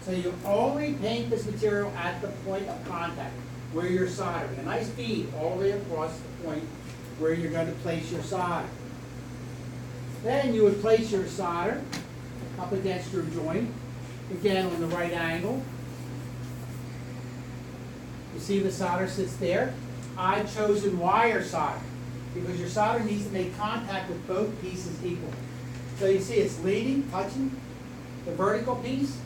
So you only paint this material at the point of contact where you're soldering. A nice bead all the way across the point where you're going to place your solder. Then you would place your solder up against your joint, again on the right angle. You see the solder sits there. I've chosen wire solder because your solder needs to make contact with both pieces equally. So you see it's leading, touching the vertical piece,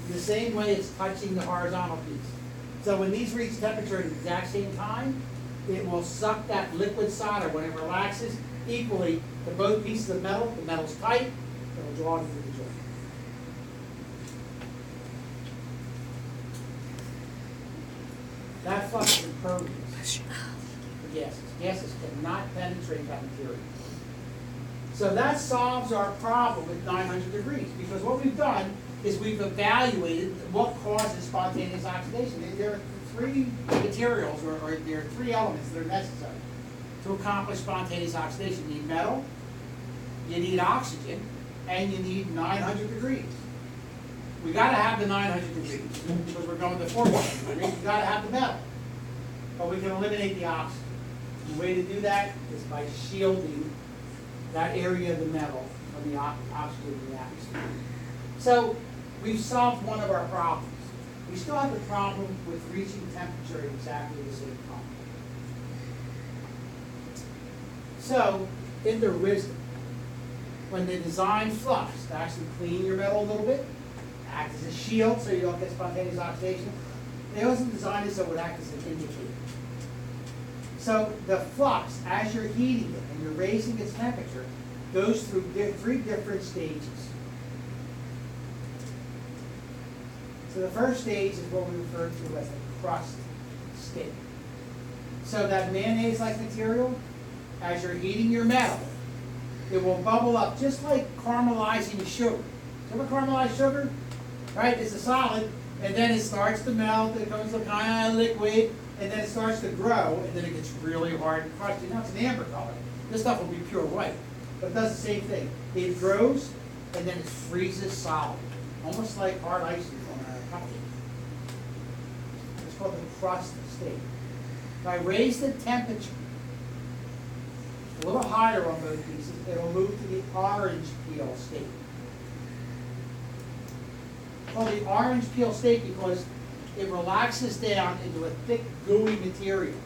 the same way it's touching the horizontal piece. So when these reach temperature at the exact same time, it will suck that liquid solder when it relaxes equally to both pieces of metal. The metal's tight, it will draw it into the joint. That flux is impervious to gases. Gases cannot penetrate that material. So that solves our problem with 900 degrees, because what we've done is we've evaluated what causes spontaneous oxidation. There are three materials, or there are three elements that are necessary to accomplish spontaneous oxidation. You need metal, you need oxygen, and you need 900 degrees. We got to have the 900 degrees because we're going to 400 degrees. We got to have the metal, but we can eliminate the oxygen. The way to do that is by shielding that area of the metal from the oxygen in the atmosphere. So we've solved one of our problems. We still have the problem with reaching temperature at exactly the same time. So, in their wisdom, when they designed flux to actually clean your metal a little bit, act as a shield so you don't get spontaneous oxidation, they also designed it so it would act as an indicator. So the flux, as you're heating it and you're raising its temperature, goes through three different stages. So the first stage is what we refer to as the crust state. So that mayonnaise-like material, as you're heating your metal, it will bubble up just like caramelizing sugar. You ever caramelize sugar? Right? It's a solid, and then it starts to melt, it becomes a kind of liquid, and then it starts to grow, and then it gets really hard and crusty. Now it's an amber color. This stuff will be pure white. But it does the same thing. It grows, and then it freezes solid. Almost like hard icing on a cupcake. It's called the crust state. If I raise the temperature a little higher on both pieces, it'll move to the orange peel state. Well, the orange peel state because it relaxes down into a thick, gooey material.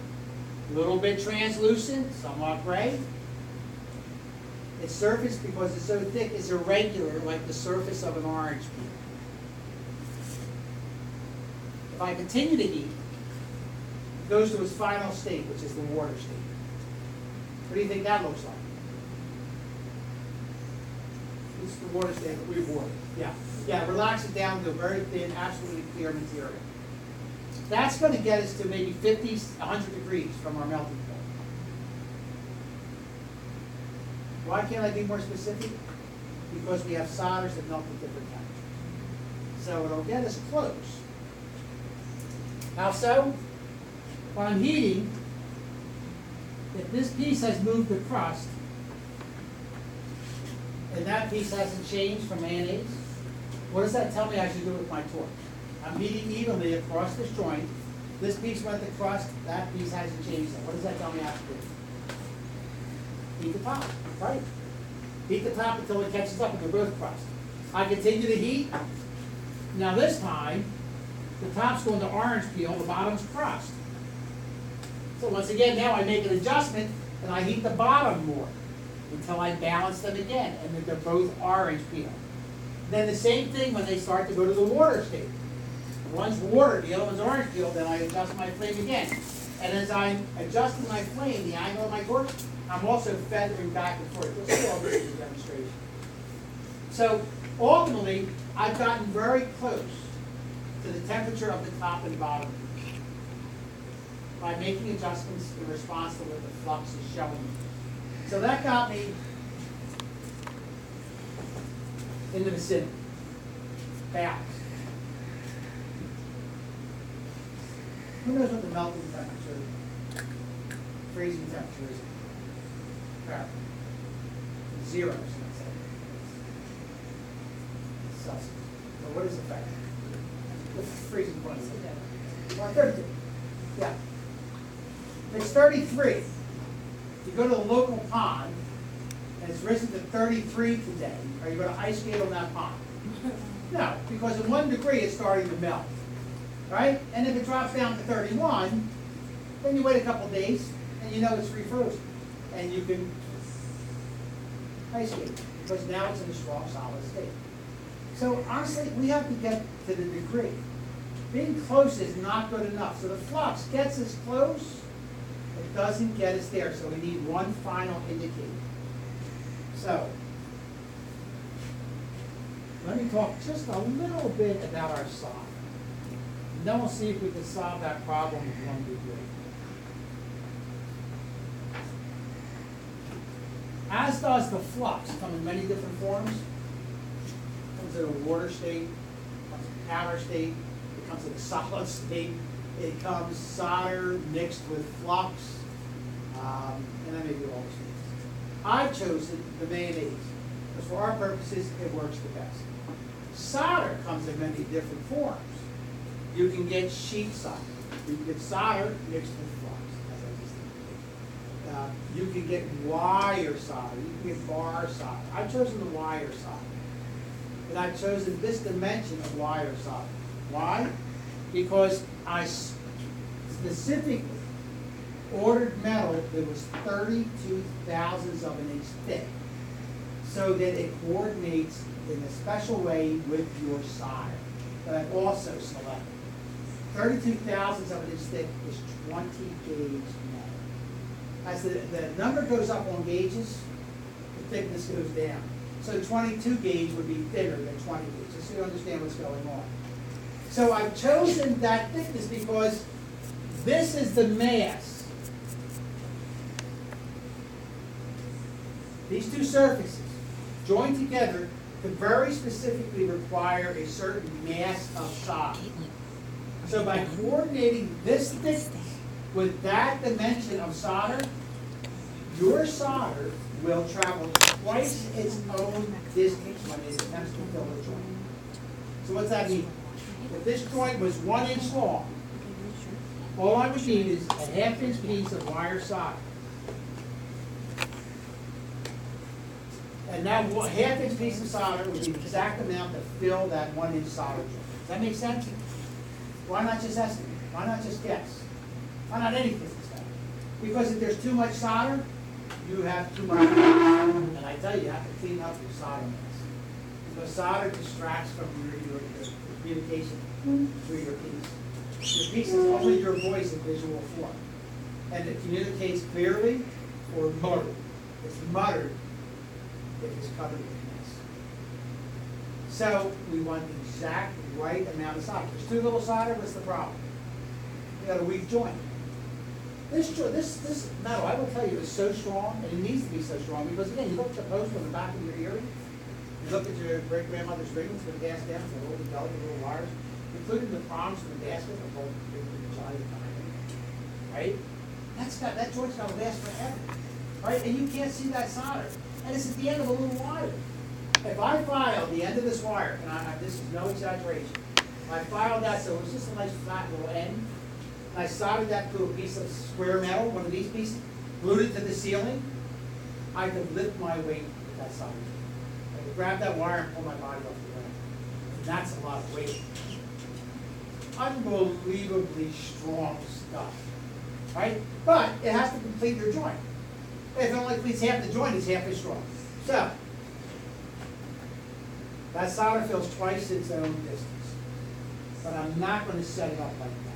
A little bit translucent, somewhat gray. Its surface, because it's so thick, is irregular, like the surface of an orange peel. If I continue to heat, it goes to its final state, which is the water state. What do you think that looks like? It's the water state that we've watered. Yeah. Yeah, relax it down to a very thin, absolutely clear material. That's going to get us to maybe 50, 100 degrees from our melting point. Why can't I be more specific? Because we have solders that melt at different temperatures. So it'll get us close. How so? When I'm heating, if this piece has moved the crust, and that piece hasn't changed from mayonnaise, what does that tell me I should do with my torch? I'm heating evenly across this joint. This piece went to crust, that piece hasn't changed. What does that tell me I have to do? Heat the top, right? Heat the top until it catches up and they're both crust. I continue to heat. Now this time, the top's going to orange peel, the bottom's crust. So once again, now I make an adjustment and I heat the bottom more until I balance them again and they're both orange peel. Then the same thing when they start to go to the water state. One's water, the other one's orange peel, then I adjust my flame again. And as I'm adjusting my flame, the angle of my torch, I'm also feathering back and forth. You'll see all this in the demonstration. So ultimately, I've gotten very close to the temperature of the top and bottom by making adjustments in response to what the flux is showing me. So that got me in the vicinity. Balance. Who knows what the melting temperature, freezing temperature is? Fahrenheit. 0, let's say. Celsius. So what is the Fahrenheit? the freezing point? 32. Yeah. If it's 33, you go to the local pond, and it's risen to 33 today, are you going to ice skate on that pond? No, because at 1 degree it's starting to melt, right? And if it drops down to 31, then you wait a couple days, and you know it's refrozen, and you can ice skate, because now it's in a strong, solid state. So honestly, we have to get to the degree. Being close is not good enough. So the flux gets us close, it doesn't get us there. So we need one final indicator. So let me talk just a little bit about our solver. And then we'll see if we can solve that problem with 1 degree. As does the flux, come in many different forms. It comes in a water state, it comes in a powder state, it comes in a solid state, it comes solder mixed with flux, and that may be all the states. I've chosen the mayonnaise, because for our purposes, it works the best. Solder comes in many different forms. You can get sheet solder. You can get solder mixed with flux, as I just indicated. You can get wire solder. You can get bar solder. I've chosen the wire solder. And I've chosen this dimension of wire solder. Why? Because I specifically ordered metal that was 32 thousandths of an inch thick, so that it coordinates in a special way with your solder that I've also selected. 32 thousandths of an inch thick is 20 gauge metal. As the number goes up on gauges, the thickness goes down. So 22 gauge would be thinner than 20 gauge, just so you understand what's going on. So I've chosen that thickness because this is the mass. These two surfaces joined together could very specifically require a certain mass of solder. So by coordinating this thickness with that dimension of solder, your solder will travel twice its own distance when it attempts to fill the joint. So what's that mean? If this joint was 1 inch long, all I would need is a 1/2 inch piece of wire solder. And that 1/2 inch piece of solder would be the exact amount to fill that 1 inch solder joint. Does that make sense? Why not just estimate? Why not just guess? Why not any physics guy? Because if there's too much solder, you have too much mass. And I tell you, you have to clean up your solder mass. Because solder distracts from your communication through your piece. Your piece is only your voice in visual form. And it communicates clearly or muttered. It's muttered if it's covered with mass. So we want the exact right amount of solder. If there's too little solder, what's the problem? You got a weak joint. This metal, I will tell you, is so strong, and it needs to be so strong, because again, you look at the post on the back of your earring, you look at your great-grandmother's ring with the gas down, the little delicate little wires, including the prongs from the basket, the whole giant diamond, right? That joint's gonna last forever, right? And you can't see that solder, and it's at the end of a little wire. If I filed the end of this wire, and this is no exaggeration, I filed that so it was just a nice flat little end, and I soldered that to a piece of square metal, one of these pieces, glued it to the ceiling, I could lift my weight with that solder. I could grab that wire and pull my body off the ground. And that's a lot of weight. Unbelievably strong stuff, right? But it has to complete your joint. If it only completes half the joint, it's half as strong. So, that solder fills twice its own distance. But I'm not going to set it up like that.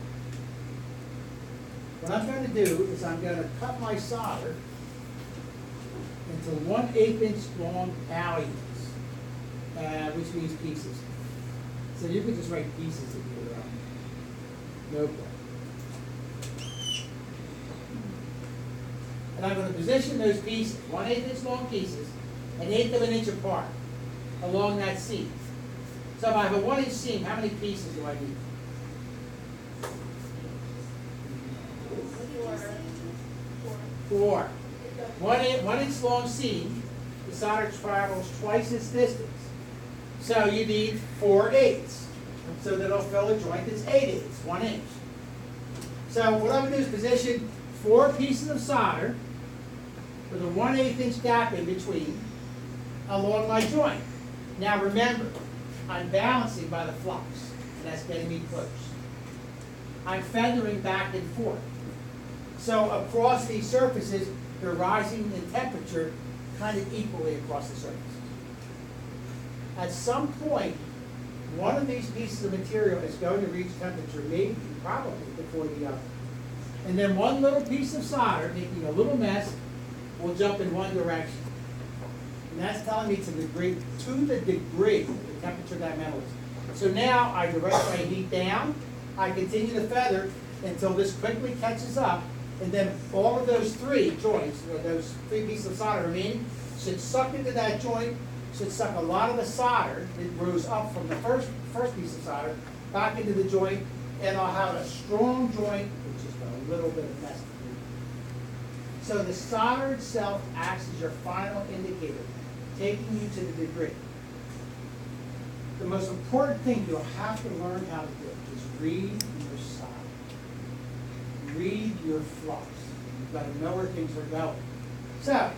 What I'm going to do is I'm going to cut my solder into 1/8 inch long pallions, which means pieces. So you can just write pieces if you're no problem. And I'm going to position those pieces, 1/8 inch long pieces, 1/8 of an inch apart along that seam. So if I have a 1 inch seam, how many pieces do I need? 4. 1 inch long seam, the solder travels twice its distance. So you need 4/8. so that it'll fill a joint that's 8/8, 1 inch. So what I'm going to do is position 4 pieces of solder with a 1/8 inch gap in between along my joint. Now remember, I'm balancing by the flux, and that's getting me close. I'm feathering back and forth. So across these surfaces, they're rising in temperature kind of equally across the surface. At some point, one of these pieces of material is going to reach temperature, maybe, probably, before the other. And then one little piece of solder, making a little mess, will jump in one direction. And that's telling me to the degree the temperature of that metal is. So now I direct my heat down, I continue to feather until this quickly catches up, and then all of those 3 joints, or those 3 pieces of solder remaining, should suck into that joint, should suck a lot of the solder that rose up from the first piece of solder back into the joint, and I'll have a strong joint with just a little bit of mess. So the solder itself acts as your final indicator, taking you to the degree. The most important thing you'll have to learn how to do is read your solder. Read your flux. You've got to know where things are going. So,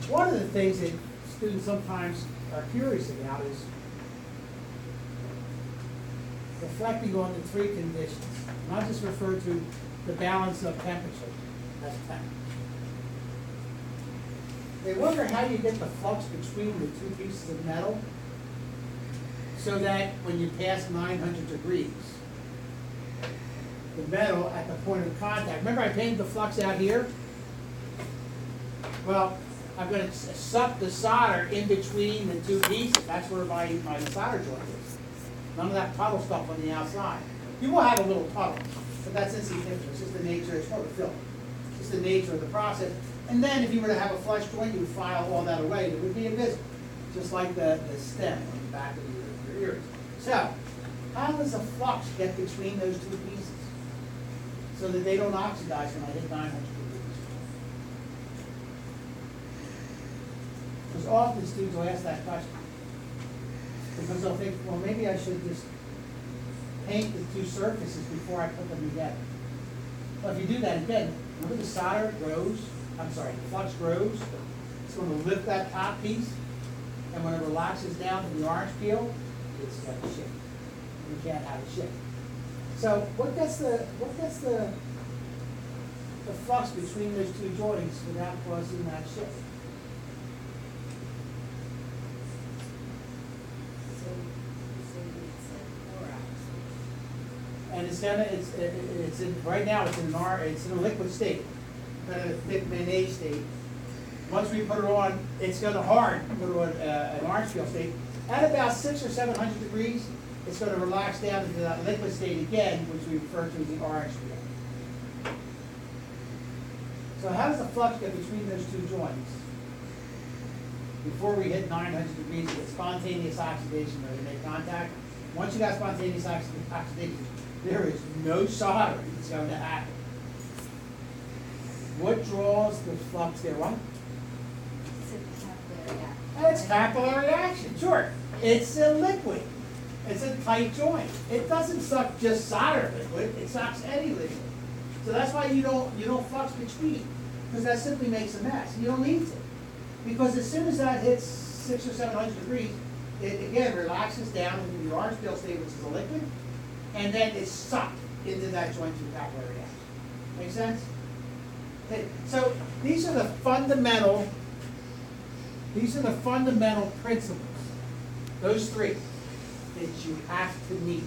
one of the things that students sometimes are curious about is reflecting on the 3 conditions. Not just refer to the balance of temperature as temperature. They wonder how you get the flux between the 2 pieces of metal so that when you pass 900 degrees, the metal at the point of contact, remember I painted the flux out here? Well, I'm going to suck the solder in between the 2 pieces. That's where my solder joint is. None of that puddle stuff on the outside. You will have a little puddle, but that's insignificant. It's just the nature, it's more of a film. It's just the nature of the process. And then if you were to have a flush joint, you would file all that away. It would be invisible, just like the stem on the back of your ears. So, how does a flux get between those 2 pieces so that they don't oxidize when I hit 900 degrees? Because often students will ask that question. Because they'll think, well, maybe I should just paint the 2 surfaces before I put them together. Well, if you do that again, remember the solder grows, the flux grows, it's going to lift that top piece, and when it relaxes down to the orange peel, it's going to shift. You can't have it shift. So what gets the flux between those 2 joints without causing that shift? And it's in right now it's in a liquid state, kind of a thick mayonnaise state. Once we put it on, it's going to harden, go to an orange peel state. At about 600 or 700 degrees, it's going to relax down into that liquid state again, which we refer to as the orange peel. So how does the flux get between those 2 joints? Before we hit 900 degrees, we get spontaneous oxidation where they make contact. Once you got spontaneous oxidation, there is no soldering that's going to happen. What draws the flux there? What? It's capillary action, sure. It's a liquid. It's a tight joint. It doesn't suck just solder liquid, it sucks any liquid. So that's why you don't flux between, because that simply makes a mess. You don't need to. Because as soon as that hits 600 or 700 degrees, it again relaxes down into the orange peel state, which is a liquid, and then it's sucked into that joint through capillary action. Make sense? Okay. So these are the fundamental principles, those 3, that you have to meet.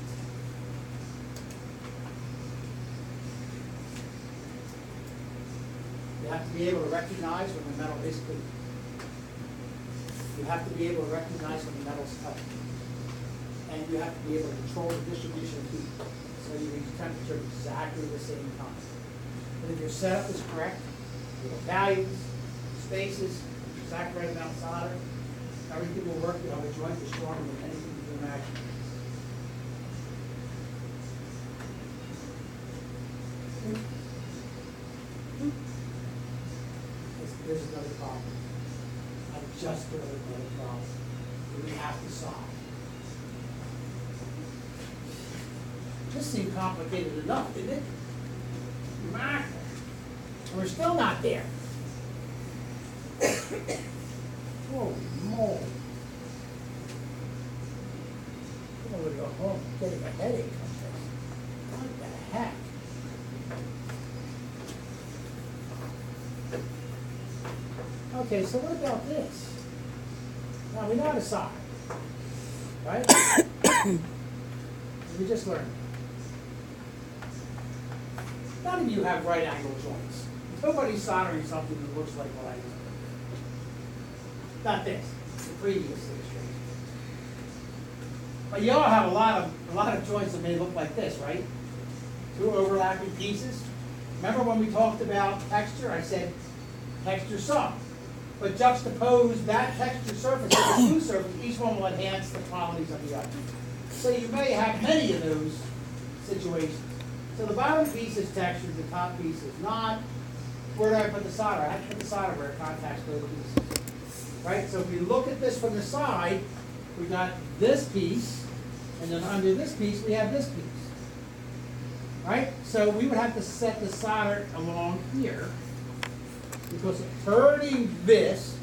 You have to be able to recognize when the metal is clean. You have to be able to recognize when the metal's tough. And you have to be able to control the distribution of heat so you reach temperature at exactly the same time. And if your setup is correct, your values, spaces, exact right amount of solder, everything will work. You'll have a joint that's stronger than anything you can imagine. There's another problem. I've just put another problem that we have to solve. this seemed complicated enough, didn't it? Remarkable. And we're still not there. Holy moly. I'm gonna go home getting a headache from this. What the heck? Okay, so what about this? Now we know how to solder, right? We just learned. None of you have right angle joints. Nobody's soldering something that looks like what I do. Not this, the previous illustration. But you all have a lot of joints that may look like this, right? Two overlapping pieces. Remember when we talked about texture? I said texture some. But juxtapose that texture surface with a smooth surface, each one will enhance the qualities of the other. So you may have many of those situations. So the bottom piece is textured, the top piece is not. Where do I put the solder? I have to put the solder where it contacts both pieces. Right? So if you look at this from the side, we got this piece, and then under this piece, we have this piece. Right? So we would have to set the solder along here, because turning this,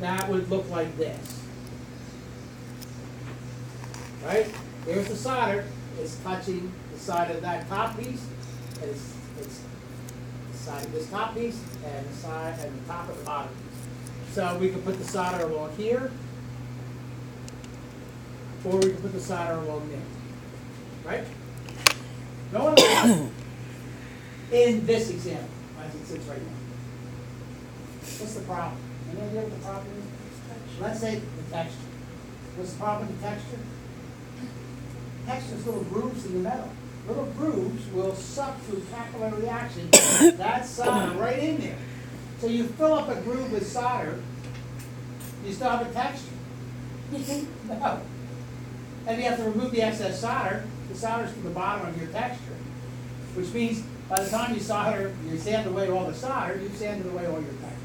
that would look like this. Right? There's the solder. It's touching the side of that top piece, and it's the side of this top piece, and the side and the top of the bottom piece. So we could put the solder along here, or we could put the solder along there. Right? No one else in this example, as it sits right now. What's the problem? Any idea what the problem is? Let's say the texture. What's the problem with the texture? Texture is little grooves in the metal. Little grooves will suck through capillary reaction that solder right in there. So you fill up a groove with solder, you still have a texture. No. And you have to remove the excess solder. The solder's to the bottom of your texture, which means by the time you solder, you sand away all the solder, you've sanded away all your texture.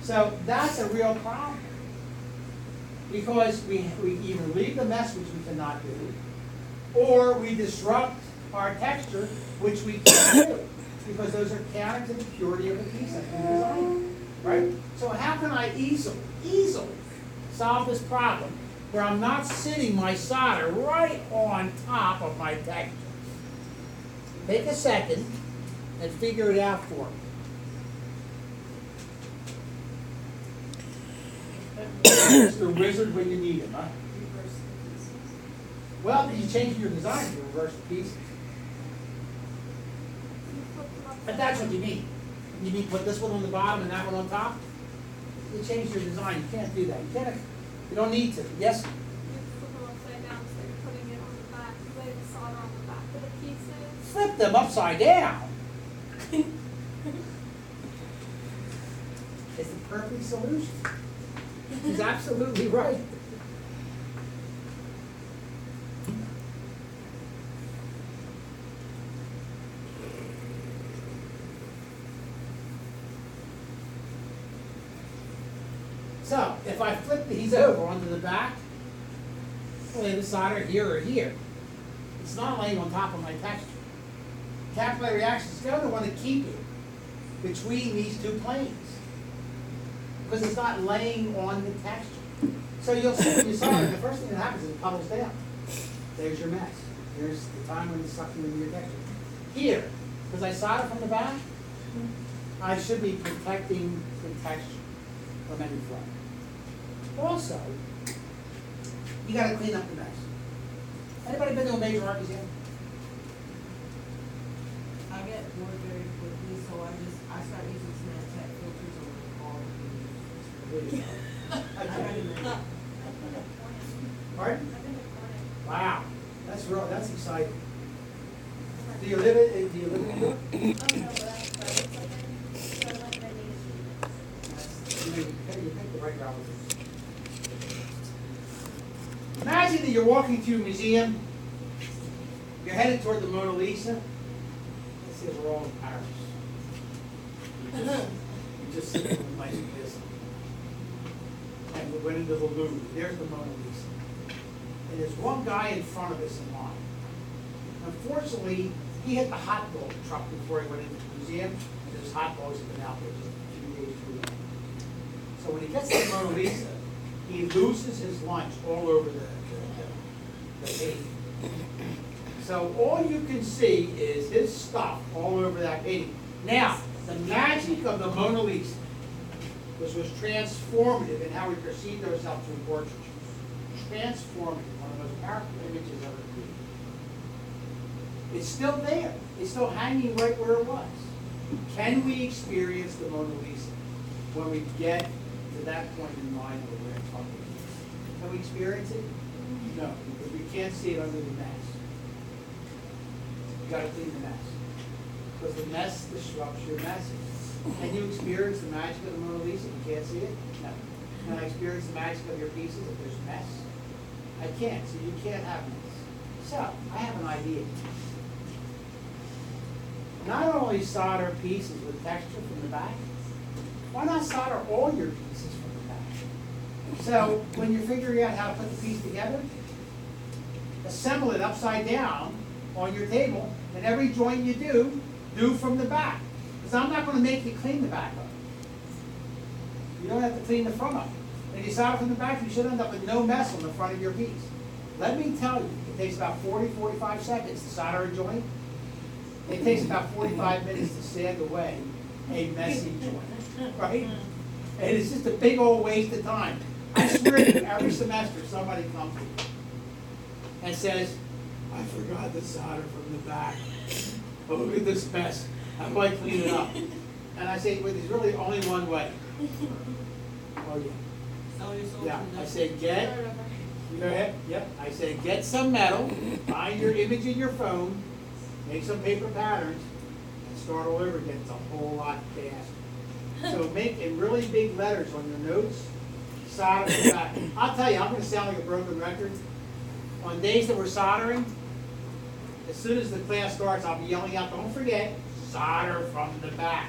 So that's a real problem, because we either leave the mess, which we cannot do, or we disrupt our texture, which we can't do, because those are counter to the purity of the piece that's been designed. Right? So how can I easily solve this problem where I'm not sitting my solder right on top of my texture? Take a second and figure it out for me. Mr. Wizard when you need him, huh? Reverse the pieces. Well, you change your design to reverse the pieces. But that's what you mean. You mean put this one on the bottom and that one on top? You change your design. You can't do that. You can't. You don't need to. Yes? You flip them upside down, so you're putting it on the back, lay the solder on the back of the pieces. Flip them upside down. It's the perfect solution. He's absolutely right. So, if I flip these over onto the back, I'll lay the solder here or here. It's not laying on top of my texture. Capillary reaction is going to want to keep it between these two planes, because it's not laying on the texture. So you'll see when you solder, the first thing that happens is it puddles down. There's your mess. There's the time when it's sucking into your texture. Here, because I solder from the back, I should be protecting the texture from any flow. Also, you got to clean up the mess. Anybody been to a major art museum? I get bored very quickly, so I start using Snapchat filters on all the videos. Okay. Pardon? I've been to Corning. Wow, that's exciting. Do you live in New York? Oh, no, but it's like so like I need You pick the right route. Imagine that you're walking through a museum, you're headed toward the Mona Lisa. Let's say we're all in Paris. You just sit in a nice place. And we went into the Louvre. There's the Mona Lisa. And there's one guy in front of us in line. Unfortunately, he hit the hot dog truck before he went into the museum, and those hot dogs have been out there just a few days too long. So when he gets to the Mona Lisa, he loses his lunch all over the painting. So all you can see is his stuff all over that painting. Now, the magic of the Mona Lisa, which was transformative in how we perceived ourselves through portraiture, transformative, one of the most powerful images ever created. It's still there. It's still hanging right where it was. Can we experience the Mona Lisa when we get to that point in mind where we're talking about it? Can we experience it? No, because we can't see it under the mess. You gotta clean the mess. Because the mess disrupts your message. Can you experience the magic of the Mona Lisa if you can't see it? No. Can I experience the magic of your pieces if there's mess? I can't, so you can't have mess. So, I have an idea. Not only solder pieces with texture from the back, why not solder all your pieces from the back? So, when you're figuring out how to put the piece together, assemble it upside down on your table, and every joint you do from the back. Because I'm not going to make you clean the back of it. You don't have to clean the front of it. If you solder from the back, you should end up with no mess on the front of your piece. Let me tell you, it takes about 40-45 seconds to solder a joint. It takes about 45 minutes to sand away a messy joint, right? And it's just a big old waste of time. I swear to you, every semester somebody comes to me and says, I forgot the solder from the back. Oh, look at this mess. How do I clean it up? And I say, well, there's really only one way. Oh, yeah. Yeah, I say, you go ahead, yep. I say, get some metal, find your image in your phone, make some paper patterns, and start all over again. It's a whole lot faster. So make in really big letters on your notes, solder the back. I'll tell you, I'm going to sound like a broken record. On days that we're soldering, as soon as the class starts, I'll be yelling out, don't forget, solder from the back.